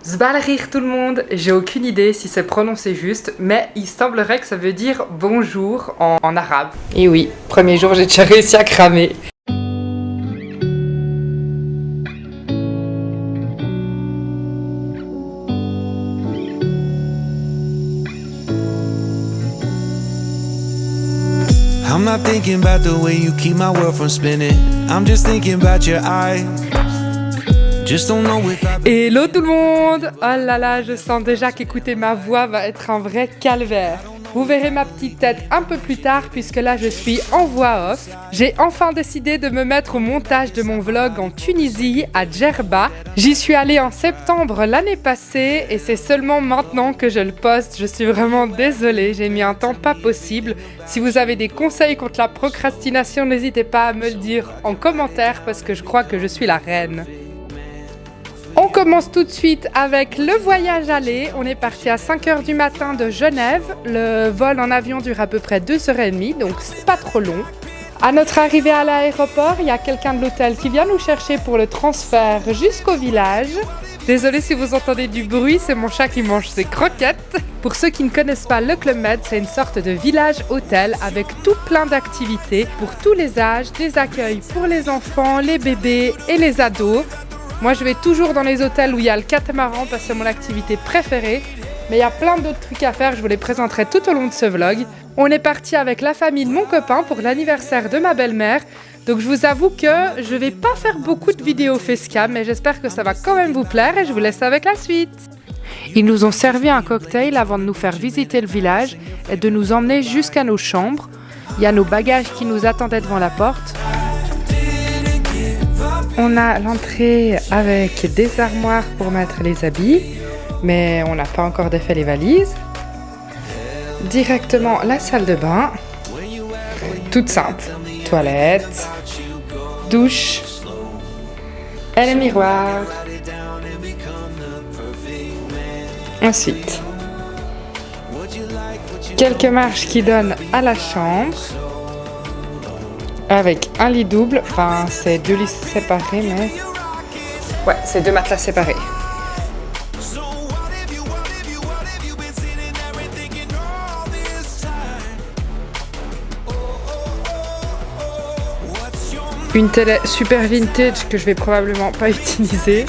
Zbalrir tout le monde, j'ai aucune idée si c'est prononcé juste, mais il semblerait que ça veut dire bonjour en arabe. Et oui, premier jour j'ai déjà réussi à cramer. I'm not thinking about the way you keep my world from spinning. I'm just thinking about your eyes. Just don't know if I... Hello tout le monde! Oh là là, je sens déjà qu'écouter ma voix va être un vrai calvaire. Vous verrez ma petite tête un peu plus tard puisque là je suis en voix off. J'ai enfin décidé de me mettre au montage de mon vlog en Tunisie, à Djerba. J'y suis allée en septembre l'année passée et c'est seulement maintenant que je le poste. Je suis vraiment désolée, j'ai mis un temps pas possible. Si vous avez des conseils contre la procrastination, n'hésitez pas à me le dire en commentaire parce que je crois que je suis la reine. On commence tout de suite avec le voyage aller. On est parti à 5h du matin de Genève. Le vol en avion dure à peu près 2h30, donc c'est pas trop long. À notre arrivée à l'aéroport, il y a quelqu'un de l'hôtel qui vient nous chercher pour le transfert jusqu'au village. Désolée si vous entendez du bruit, c'est mon chat qui mange ses croquettes. Pour ceux qui ne connaissent pas le Club Med, c'est une sorte de village-hôtel avec tout plein d'activités pour tous les âges, des accueils pour les enfants, les bébés et les ados. Moi, je vais toujours dans les hôtels où il y a le catamaran parce que c'est mon activité préférée. Mais il y a plein d'autres trucs à faire, je vous les présenterai tout au long de ce vlog. On est parti avec la famille de mon copain pour l'anniversaire de ma belle-mère. Donc je vous avoue que je vais pas faire beaucoup de vidéos facecam, mais j'espère que ça va quand même vous plaire et je vous laisse avec la suite. Ils nous ont servi un cocktail avant de nous faire visiter le village et de nous emmener jusqu'à nos chambres. Il y a nos bagages qui nous attendaient devant la porte. On a l'entrée avec des armoires pour mettre les habits, mais on n'a pas encore défait les valises. Directement la salle de bain, toute simple, toilette, douche et le miroir. Ensuite, quelques marches qui donnent à la chambre. Avec un lit double, enfin c'est deux lits séparés mais... Ouais, c'est deux matelas séparés. Une télé super vintage que je vais probablement pas utiliser.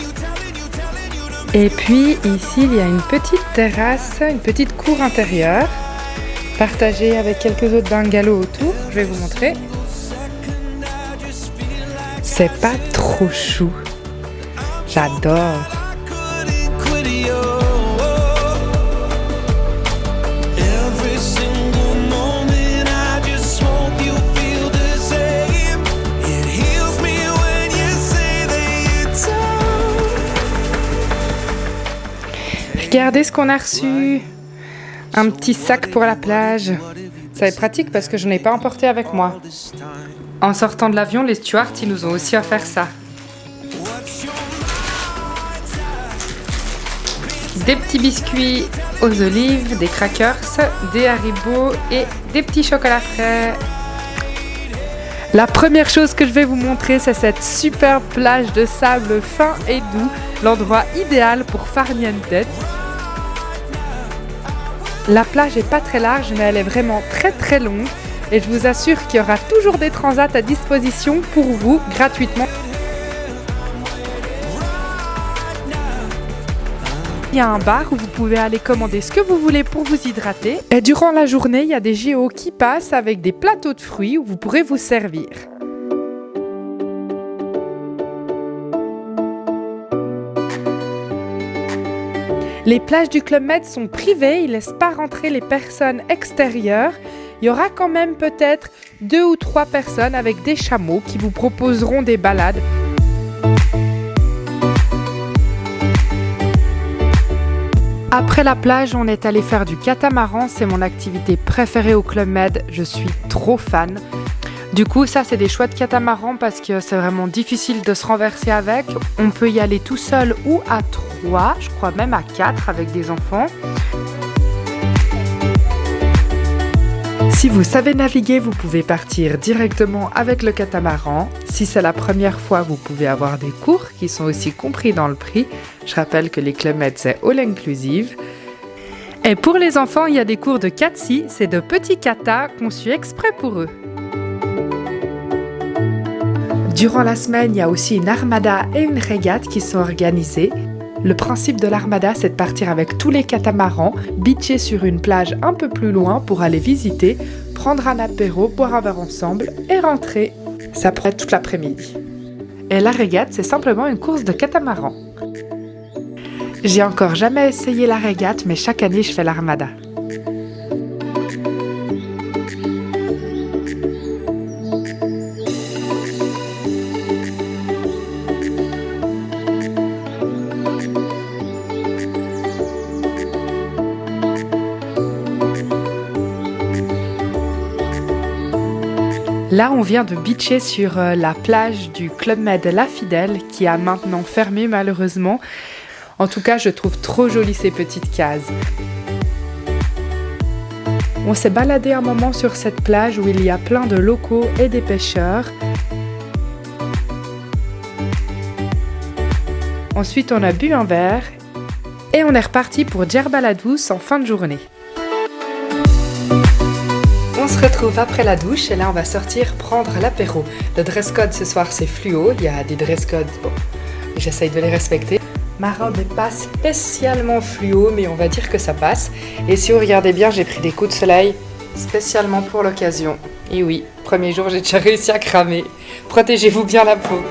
Et puis ici il y a une petite terrasse, une petite cour intérieure, partagée avec quelques autres bungalows autour, je vais vous montrer. C'est pas trop chou. J'adore. Regardez ce qu'on a reçu. Un petit sac pour la plage. Ça va être pratique parce que je n'ai pas emporté avec moi. En sortant de l'avion, les stewards, ils nous ont aussi offert ça. Des petits biscuits aux olives, des crackers, des Haribo et des petits chocolats frais. La première chose que je vais vous montrer, c'est cette superbe plage de sable fin et doux, l'endroit idéal pour farniente. La plage est pas très large, mais elle est vraiment très très longue. Et je vous assure qu'il y aura toujours des transats à disposition pour vous, gratuitement. Il y a un bar où vous pouvez aller commander ce que vous voulez pour vous hydrater. Et durant la journée, il y a des géos qui passent avec des plateaux de fruits où vous pourrez vous servir. Les plages du Club Med sont privées, ils ne laissent pas rentrer les personnes extérieures. Il y aura quand même peut-être 2 ou 3 personnes avec des chameaux qui vous proposeront des balades. Après la plage, on est allé faire du catamaran, c'est mon activité préférée au Club Med, je suis trop fan. Du coup, ça c'est des chouettes catamarans parce que c'est vraiment difficile de se renverser avec. On peut y aller tout seul ou à 3, je crois même à 4 avec des enfants. Si vous savez naviguer, vous pouvez partir directement avec le catamaran. Si c'est la première fois, vous pouvez avoir des cours qui sont aussi compris dans le prix. Je rappelle que les Club Med, c'est all inclusive. Et pour les enfants, il y a des cours de catsi, c'est de petits katas conçus exprès pour eux. Durant la semaine, il y a aussi une armada et une régate qui sont organisées. Le principe de l'armada, c'est de partir avec tous les catamarans, beacher sur une plage un peu plus loin pour aller visiter, prendre un apéro, boire un verre ensemble et rentrer. Ça prend toute l'après-midi. Et la régate, c'est simplement une course de catamaran. J'ai encore jamais essayé la régate, mais chaque année, je fais l'armada. Là, on vient de beacher sur la plage du Club Med La Fidèle, qui a maintenant fermé malheureusement. En tout cas, je trouve trop jolies ces petites cases. On s'est baladé un moment sur cette plage où il y a plein de locaux et des pêcheurs. Ensuite, on a bu un verre et on est reparti pour Djerba la Douce en fin de journée. On se retrouve après la douche et là on va sortir prendre l'apéro. Le dress code ce soir c'est fluo, il y a des dress codes, bon, j'essaye de les respecter. Ma robe n'est pas spécialement fluo mais on va dire que ça passe. Et si vous regardez bien, j'ai pris des coups de soleil spécialement pour l'occasion. Et oui, premier jour j'ai déjà réussi à cramer. Protégez-vous bien la peau.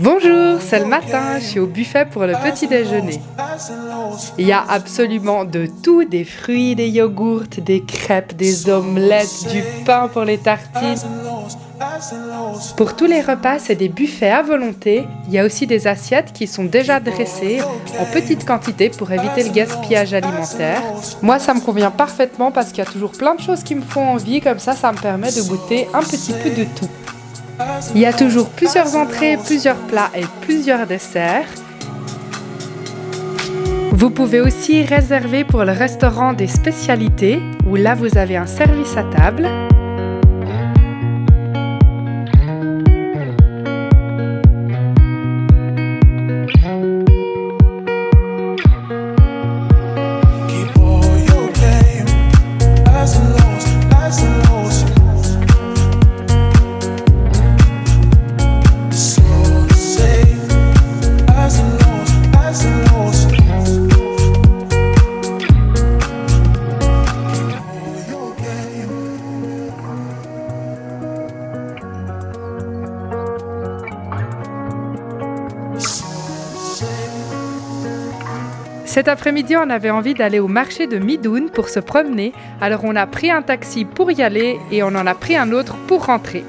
Bonjour, c'est le matin, je suis au buffet pour le petit déjeuner. Il y a absolument de tout, des fruits, des yogourts, des crêpes, des omelettes, du pain pour les tartines. Pour tous les repas, c'est des buffets à volonté. Il y a aussi des assiettes qui sont déjà dressées en petite quantité pour éviter le gaspillage alimentaire. Moi, ça me convient parfaitement parce qu'il y a toujours plein de choses qui me font envie, comme ça me permet de goûter un petit peu de tout. Il y a toujours plusieurs entrées, plusieurs plats et plusieurs desserts. Vous pouvez aussi réserver pour le restaurant des spécialités, où là vous avez un service à table. Cet après-midi, on avait envie d'aller au marché de Midoun pour se promener, alors on a pris un taxi pour y aller et on en a pris un autre pour rentrer.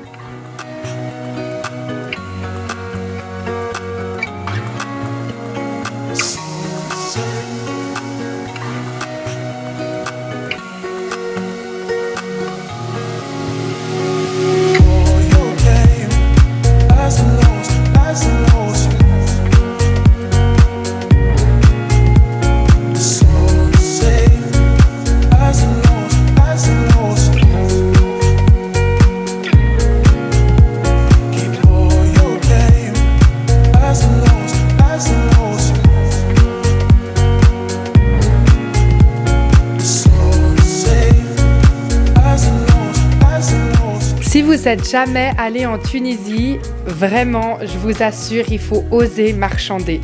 Si vous n'êtes jamais allé en Tunisie, vraiment, je vous assure, il faut oser marchander.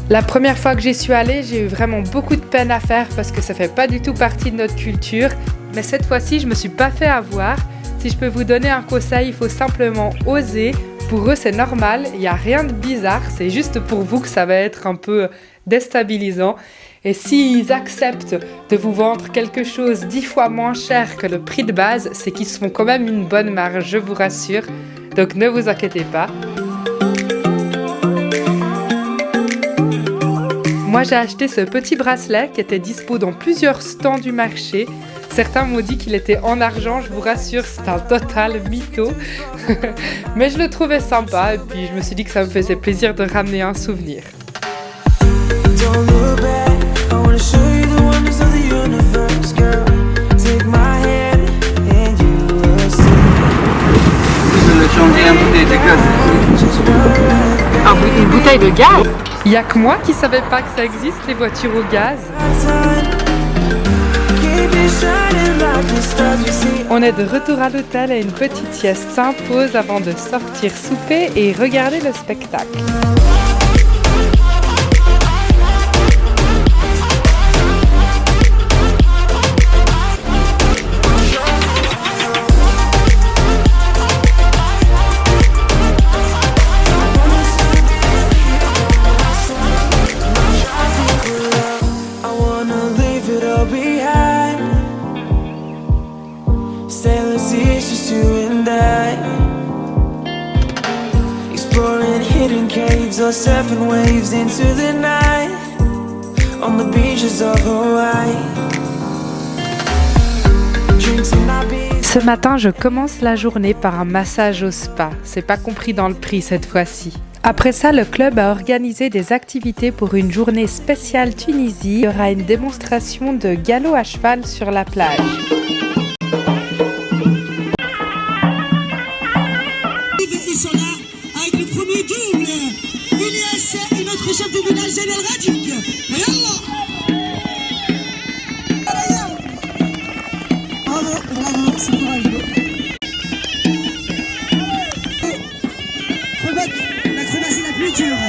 La première fois que j'y suis allée, j'ai eu vraiment beaucoup de peine à faire parce que ça fait pas du tout partie de notre culture. Mais cette fois-ci, je me suis pas fait avoir. Si je peux vous donner un conseil, il faut simplement oser. Pour eux, c'est normal, il n'y a rien de bizarre, c'est juste pour vous que ça va être un peu déstabilisant. Et s'ils acceptent de vous vendre quelque chose 10 fois moins cher que le prix de base, c'est qu'ils se font quand même une bonne marge, je vous rassure. Donc ne vous inquiétez pas. Moi j'ai acheté ce petit bracelet qui était dispo dans plusieurs stands du marché. Certains m'ont dit qu'il était en argent, je vous rassure, c'est un total mytho. Mais je le trouvais sympa et puis je me suis dit que ça me faisait plaisir de ramener un souvenir. Une bouteille de gaz? Il n'y a que moi qui ne savais pas que ça existe, les voitures au gaz. On est de retour à l'hôtel et une petite sieste s'impose avant de sortir souper et regarder le spectacle. Surfing waves into the night on the beaches of Hawaii. Ce matin, je commence la journée par un massage au spa. C'est pas compris dans le prix cette fois-ci. Après ça, le club a organisé des activités pour une journée spéciale Tunisie. Il y aura une démonstration de galop à cheval sur la plage. Avec le premier double, Elias et notre chef de village, Jalel Radik. Bravo, bravo, c'est courageux. L'acrobatie la plus dure.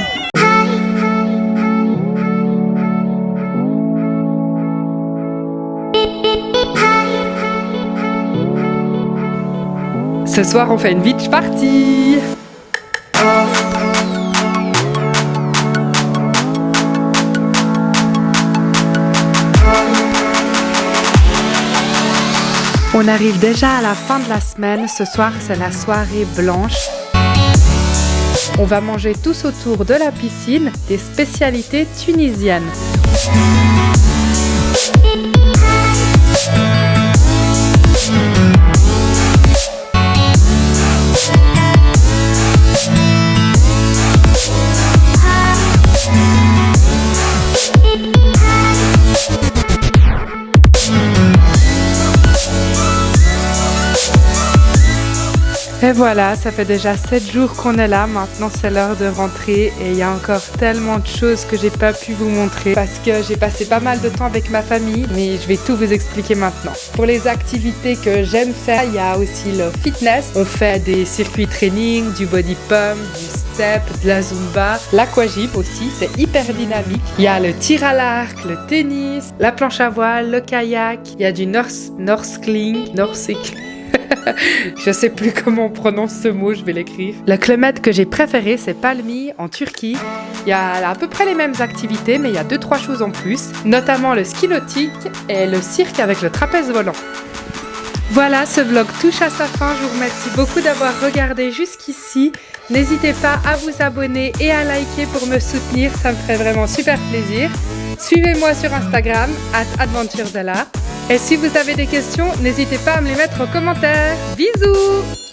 Ce soir, on fait une beach party. On arrive déjà à la fin de la semaine. Ce soir, c'est la soirée blanche. On va manger tous autour de la piscine des spécialités tunisiennes. Et voilà, ça fait déjà 7 jours qu'on est là, maintenant c'est l'heure de rentrer et il y a encore tellement de choses que j'ai pas pu vous montrer parce que j'ai passé pas mal de temps avec ma famille, mais je vais tout vous expliquer maintenant. Pour les activités que j'aime faire, il y a aussi le fitness. On fait des circuits training, du body pump, du step, de la zumba, l'aquagym aussi, c'est hyper dynamique. Il y a le tir à l'arc, le tennis, la planche à voile, le kayak, il y a du Northcling. Je sais plus comment on prononce ce mot, je vais l'écrire. Le Club Med que j'ai préféré, c'est Palmi, en Turquie. Il y a à peu près les mêmes activités, mais il y a 2-3 choses en plus, notamment le ski nautique et le cirque avec le trapèze volant. Voilà, ce vlog touche à sa fin. Je vous remercie beaucoup d'avoir regardé jusqu'ici. N'hésitez pas à vous abonner et à liker pour me soutenir, ça me ferait vraiment super plaisir. Suivez-moi sur Instagram, @adventuresdella. Et si vous avez des questions, n'hésitez pas à me les mettre en commentaire. Bisous!